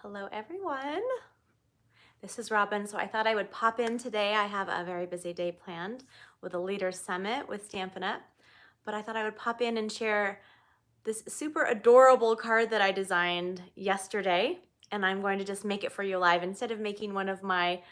Hello everyone. This is Robyn. So I thought I would pop in today. I have a very busy day planned with a Leaders Summit with Stampin' Up, but I thought I would pop in and share this super adorable card that I designed yesterday, and I'm going to just make it for you live. Instead of making one of my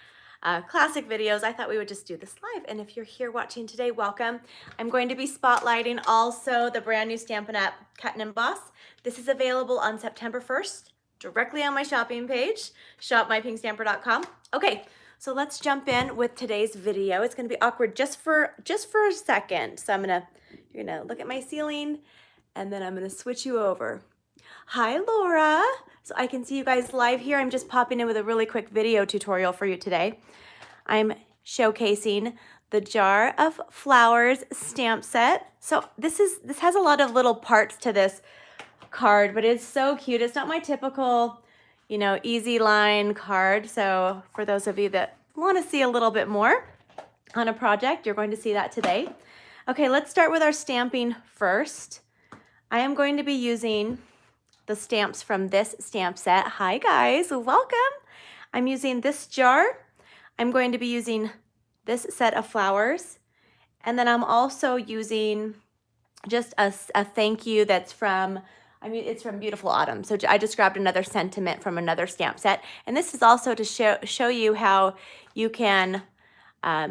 classic videos, I thought we would just do this live. And if you're here watching today, welcome. I'm going to be spotlighting also the brand new Stampin' Up Cut and Emboss. This is available on September 1st, directly on my shopping page, shopmypinkstamper.com. Okay, so let's jump in with today's video. It's gonna be awkward just for a second. So you're gonna look at my ceiling, and then I'm gonna switch you over. Hi, Laura. So I can see you guys live here. I'm just popping in with a really quick video tutorial for you today. I'm showcasing the Jar of Flowers stamp set. So this has a lot of little parts to this card, but it's so cute. It's not my typical, easy line card. So for those of you that want to see a little bit more on a project, you're going to see that today. Okay, let's start with our stamping first. I am going to be using the stamps from this stamp set. Hi guys, welcome. I'm using this jar. I'm going to be using this set of flowers. And then I'm also using just a thank you that's from, it's from Beautiful Autumn. So I just grabbed another sentiment from another stamp set. And this is also to show you how you can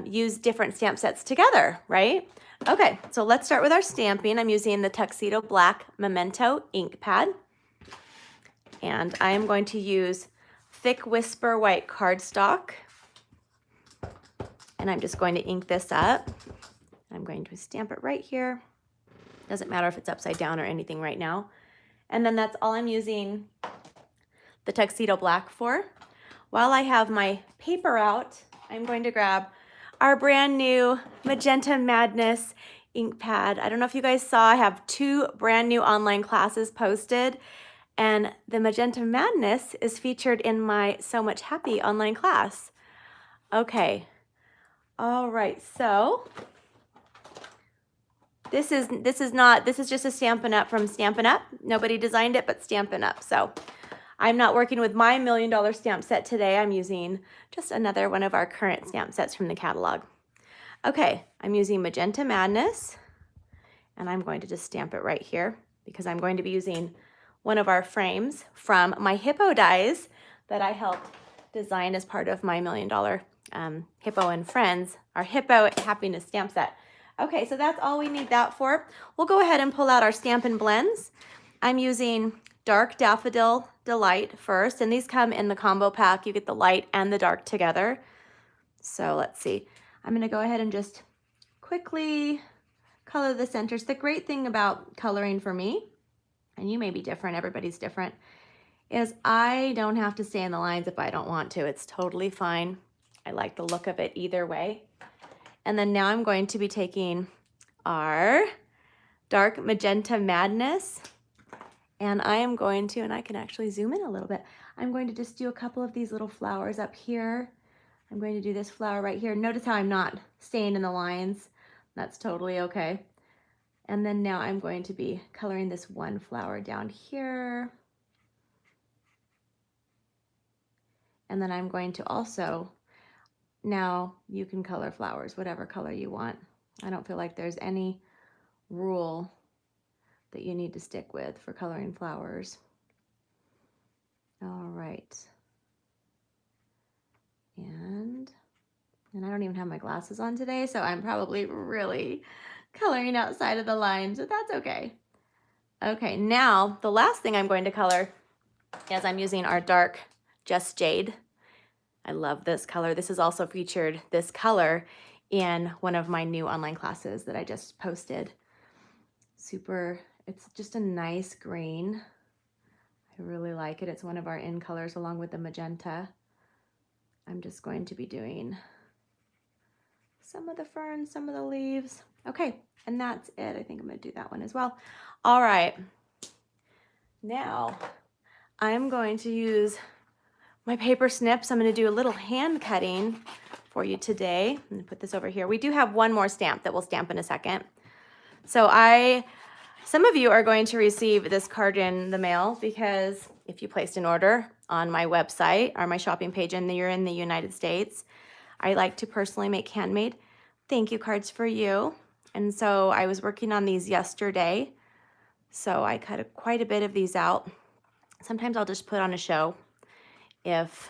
use different stamp sets together, right? Okay, so let's start with our stamping. I'm using the Tuxedo Black Memento ink pad. And I am going to use Thick Whisper White cardstock. And I'm just going to ink this up. I'm going to stamp it right here. Doesn't matter if it's upside down or anything right now. And then that's all I'm using the Tuxedo Black for. While I have my paper out, I'm going to grab our brand new Magenta Madness ink pad. I don't know if you guys saw, I have 2 brand new online classes posted, and the Magenta Madness is featured in my So Much Happy online class. Okay, all right, so this is just a Stampin' Up from Stampin' Up. Nobody designed it but Stampin' Up. So I'm not working with my $1 million stamp set today. I'm using just another one of our current stamp sets from the catalog. Okay, I'm using Magenta Madness, and I'm going to just stamp it right here because I'm going to be using one of our frames from my Hippo dies that I helped design as part of my $1 million Hippo and Friends, our Hippo Happiness stamp set. Okay, so that's all we need that for. We'll go ahead and pull out our Stampin' Blends. I'm using Dark Daffodil Delight first, and these come in the combo pack. You get the light and the dark together. So let's see. I'm gonna go ahead and just quickly color the centers. The great thing about coloring for me, and you may be different, everybody's different, is I don't have to stay in the lines if I don't want to. It's totally fine. I like the look of it either way. And then now I'm going to be taking our Dark Magenta Madness, and I am going to, and I can actually zoom in a little bit, I'm going to just do a couple of these little flowers up here. I'm going to do this flower right here. Notice how I'm not staying in the lines. That's totally okay. And then now I'm going to be coloring this one flower down here. And then I'm going to also, now you can color flowers, whatever color you want. I don't feel like there's any rule that you need to stick with for coloring flowers. All right. And I don't even have my glasses on today, so I'm probably really coloring outside of the lines, but that's okay. Okay, now the last thing I'm going to color is I'm using our dark Just Jade. I love this color. This is also featured, this color, in one of my new online classes that I just posted. Super, it's just a nice green. I really like it. It's one of our in colors along with the magenta. I'm just going to be doing some of the ferns, some of the leaves. Okay, and that's it. I think I'm gonna do that one as well. All right, now I'm going to use my paper snips. I'm gonna do a little hand cutting for you today. I'm gonna put this over here. We do have one more stamp that we'll stamp in a second. So some of you are going to receive this card in the mail because if you placed an order on my website or my shopping page and you're in the United States. I like to personally make handmade thank you cards for you. And so I was working on these yesterday. So I cut quite a bit of these out. Sometimes I'll just put on a show if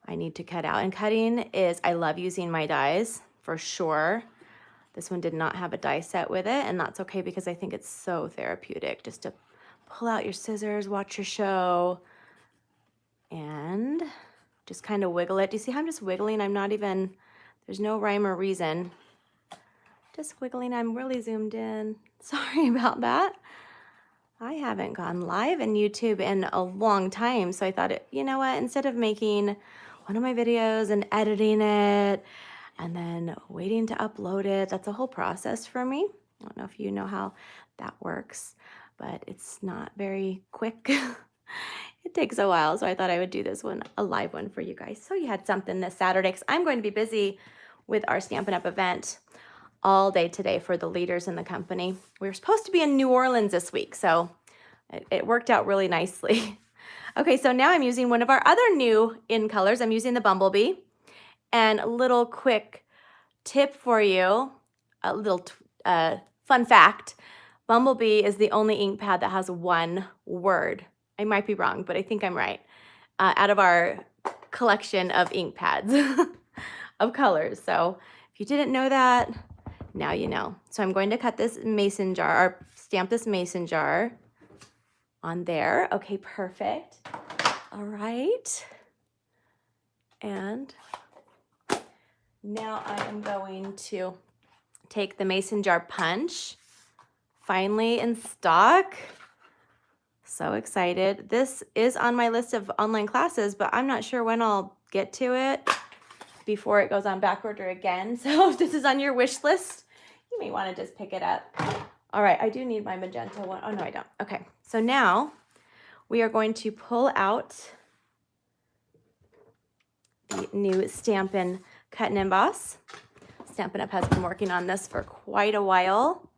I need to cut out. And cutting is, I love using my dies for sure. This one did not have a die set with it, and that's okay because I think it's so therapeutic just to pull out your scissors, watch your show, and just kind of wiggle it. Do you see how I'm just wiggling? I'm not even, there's no rhyme or reason. Just wiggling. I'm really zoomed in. Sorry about that. I haven't gone live in YouTube in a long time, so I thought, you know what, instead of making one of my videos and editing it and then waiting to upload it, that's a whole process for me. I don't know if you know how that works, but it's not very quick. It takes a while, so I thought I would do this one, a live one for you guys. So you had something this Saturday, because I'm going to be busy with our Stampin' Up! Event all day today for the leaders in the company. We were supposed to be in New Orleans this week, so it worked out really nicely. Okay, so now I'm using one of our other new in colors. I'm using the Bumblebee. And a little quick tip for you, a little fun fact, Bumblebee is the only ink pad that has one word. I might be wrong, but I think I'm right. Out of our collection of ink pads of colors. So if you didn't know that, now you know. So I'm going to cut this mason jar, or stamp this mason jar on there. Okay, perfect. All right. And now I am going to take the mason jar punch, finally in stock. So excited. This is on my list of online classes, but I'm not sure when I'll get to it before it goes on back order again. So if this is on your wish list, you may want to just pick it up. All right, I do need my magenta one. Oh, no, I don't. Okay, so now we are going to pull out the new Stampin' Cut and Emboss. Stampin' Up! Has been working on this for quite a while.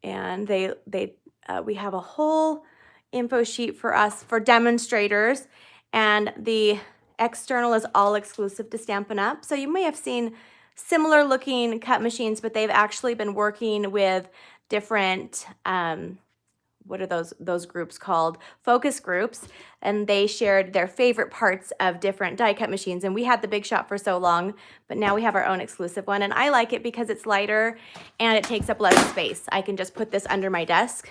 And we have a whole info sheet for us for demonstrators. And the external is all exclusive to Stampin' Up! So you may have seen similar looking cut machines, but they've actually been working with different, what are those groups called? Focus groups. And they shared their favorite parts of different die cut machines. And we had the Big Shot for so long, but now we have our own exclusive one. And I like it because it's lighter and it takes up less space. I can just put this under my desk.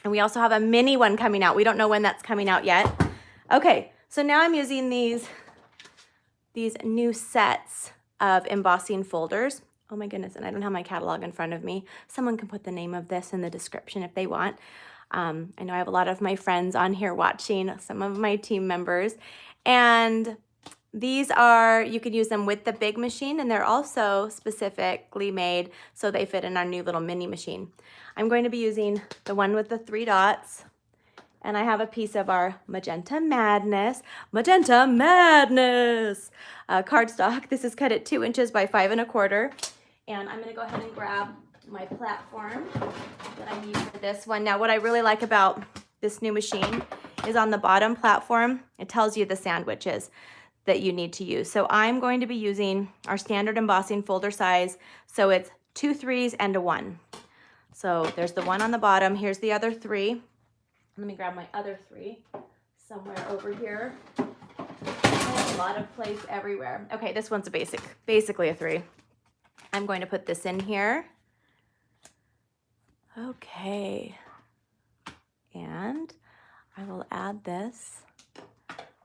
And we also have a mini one coming out. We don't know when that's coming out yet. Okay, so now I'm using these new sets of embossing folders. Oh my goodness, and I don't have my catalog in front of me. Someone can put the name of this in the description if they want. I know I have a lot of my friends on here watching, some of my team members. And these are, you could use them with the big machine, and they're also specifically made so they fit in our new little mini machine. I'm going to be using the one with the 3 dots. And I have a piece of our Magenta Madness cardstock. This is cut at 2 inches by 5 1/4. And I'm gonna go ahead and grab my platform that I'm using for this one. Now, what I really like about this new machine is on the bottom platform, it tells you the sandwiches that you need to use. So I'm going to be using our standard embossing folder size. So it's 2 3s and a 1. So there's the 1 on the bottom. Here's the other 3. Let me grab my other 3 somewhere over here. A lot of place everywhere. Okay, this one's a basically a 3. I'm going to put this in here. Okay. And I will add this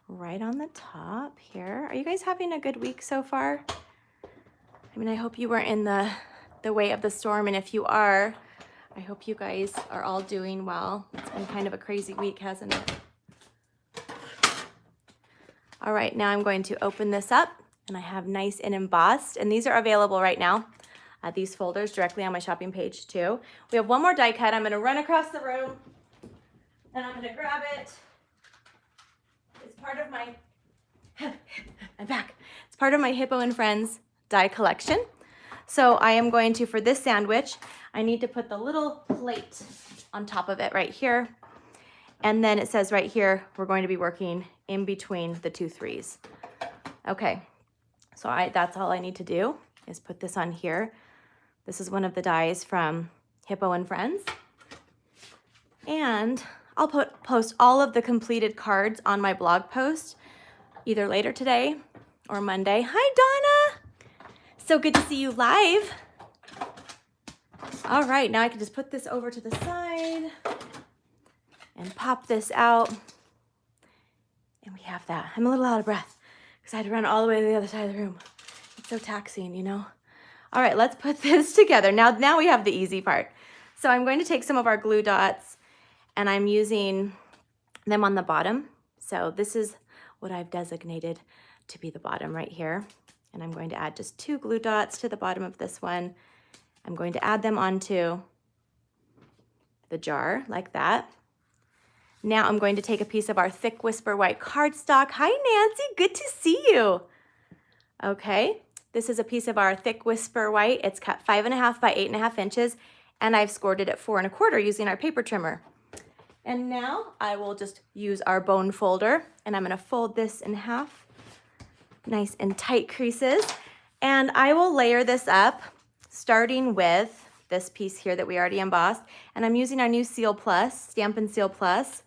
right on the top here. Are you guys having a good week so far? I mean, I hope you weren't in the way of the storm, and if you are, I hope you guys are all doing well. It's been kind of a crazy week, hasn't it? All right, now I'm going to open this up, and I have nice and embossed, and these are available right now, these folders directly on my shopping page too. We have one more die cut. I'm gonna run across the room, and I'm gonna grab it. It's part of my, I'm back. It's part of my Hippo and Friends die collection. So I am going to, for this sandwich, I need to put the little plate on top of it right here. And then it says right here, we're going to be working in between the 2 3s. Okay, so that's all I need to do is put this on here. This is one of the dies from Hippo and Friends. And I'll post all of the completed cards on my blog post, either later today or Monday. Hi, Donna. So good to see you live. All right, now I can just put this over to the side and pop this out. And we have that. I'm a little out of breath because I had to run all the way to the other side of the room. It's so taxing, you know? All right, let's put this together. Now we have the easy part. So I'm going to take some of our glue dots and I'm using them on the bottom. So this is what I've designated to be the bottom right here. And I'm going to add just 2 glue dots to the bottom of this one. I'm going to add them onto the jar like that. Now I'm going to take a piece of our thick Whisper White cardstock. Hi, Nancy, good to see you. Okay, this is a piece of our thick Whisper White. It's cut 5.5 by 8.5 inches, and I've scored it at 4 1/4 using our paper trimmer. And now I will just use our bone folder, and I'm gonna fold this in half, nice and tight creases. And I will layer this up, starting with this piece here that we already embossed. And I'm using our new Seal Plus, Stampin' Seal Plus.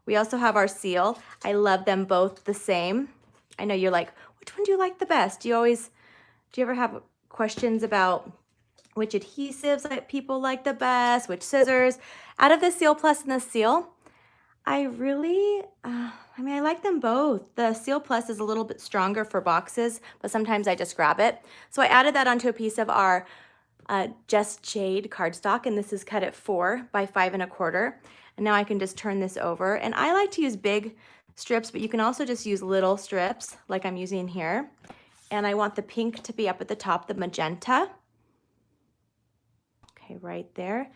We also have our seal. I love them both the same. I know you're like, which one do you like the best? Do you ever have questions about which adhesives that people like the best, which scissors? Out of the Seal Plus and the Seal, I really, I like them both. The Seal Plus is a little bit stronger for boxes, but sometimes I just grab it. So I added that onto a piece of our Just Jade cardstock, and this is cut at 4 by 5 1/4. And now I can just turn this over. And I like to use big strips, but you can also just use little strips like I'm using here. And I want the pink to be up at the top, the magenta. Okay, right there.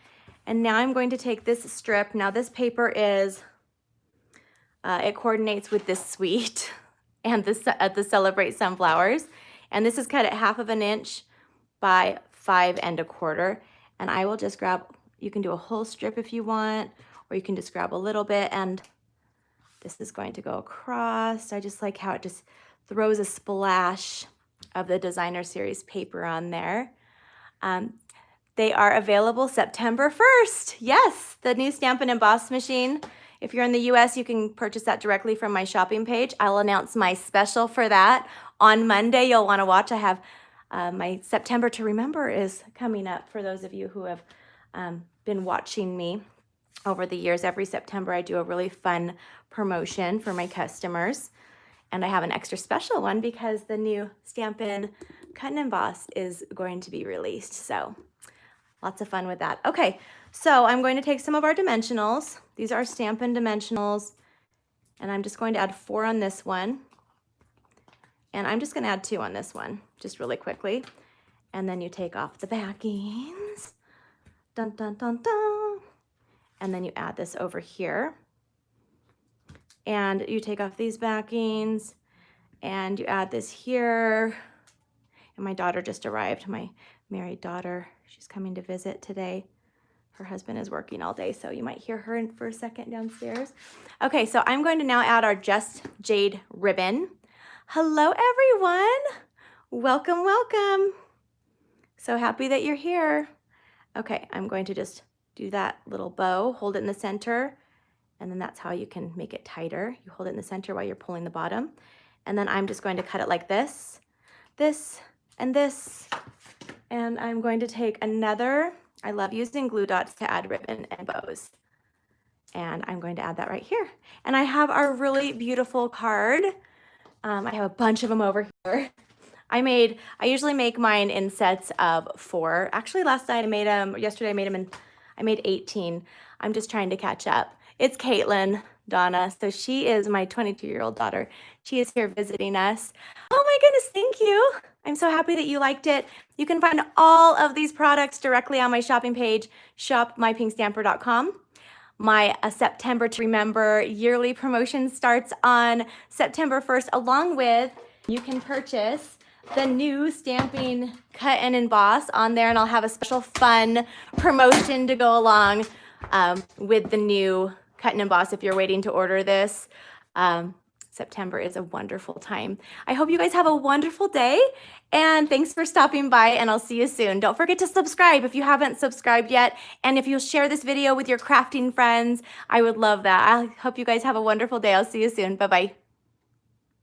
And now I'm going to take this strip. Now this paper is, it coordinates with this suite and the Celebrate Sunflowers. And this is cut at 1/2 inch by 5 1/4. And I will just grab, you can do a whole strip if you want, or you can just grab a little bit, and this is going to go across. I just like how it just throws a splash of the Designer Series paper on there. They are available September 1st. Yes, the new Stampin' Emboss machine. If you're in the US, you can purchase that directly from my shopping page. I'll announce my special for that on Monday. You'll want to watch. I have my September to Remember is coming up for those of you who have been watching me over the years. Every September, I do a really fun promotion for my customers. And I have an extra special one because the new Stampin' Cut and Emboss is going to be released. So lots of fun with that. Okay, so I'm going to take some of our dimensionals. These are Stampin' dimensionals. And I'm just going to add 4 on this one. And I'm just going to add 2 on this one, just really quickly. And then you take off the backings. Dun, dun, dun, dun. And then you add this over here. And you take off these backings. And you add this here. And my daughter just arrived, my married daughter. She's coming to visit today. Her husband is working all day, so you might hear her for a second downstairs. Okay, so I'm going to now add our Just Jade ribbon. Hello, everyone. Welcome, welcome. So happy that you're here. Okay, I'm going to just do that little bow, hold it in the center, and then that's how you can make it tighter. You hold it in the center while you're pulling the bottom. And then I'm just going to cut it like this, and this. And I'm going to take another, I love using glue dots to add ribbon and bows. And I'm going to add that right here. And I have our really beautiful card. I have a bunch of them over here. I usually make mine in sets of 4. Actually, last night I made them, yesterday I made them in, I made 18. I'm just trying to catch up. It's Caitlin, Donna. So she is my 22-year-old daughter. She is here visiting us. Oh my goodness, thank you. I'm so happy that you liked it. You can find all of these products directly on my shopping page, shopmypinkstamper.com. My September to Remember yearly promotion starts on September 1st, along with, you can purchase the new Stampin' Cut and Emboss on there, and I'll have a special fun promotion to go along with the new cut and emboss if you're waiting to order this. September is a wonderful time. I hope you guys have a wonderful day, and thanks for stopping by, and I'll see you soon. Don't forget to subscribe if you haven't subscribed yet, and if you'll share this video with your crafting friends, I would love that. I hope you guys have a wonderful day. I'll see you soon. Bye-bye.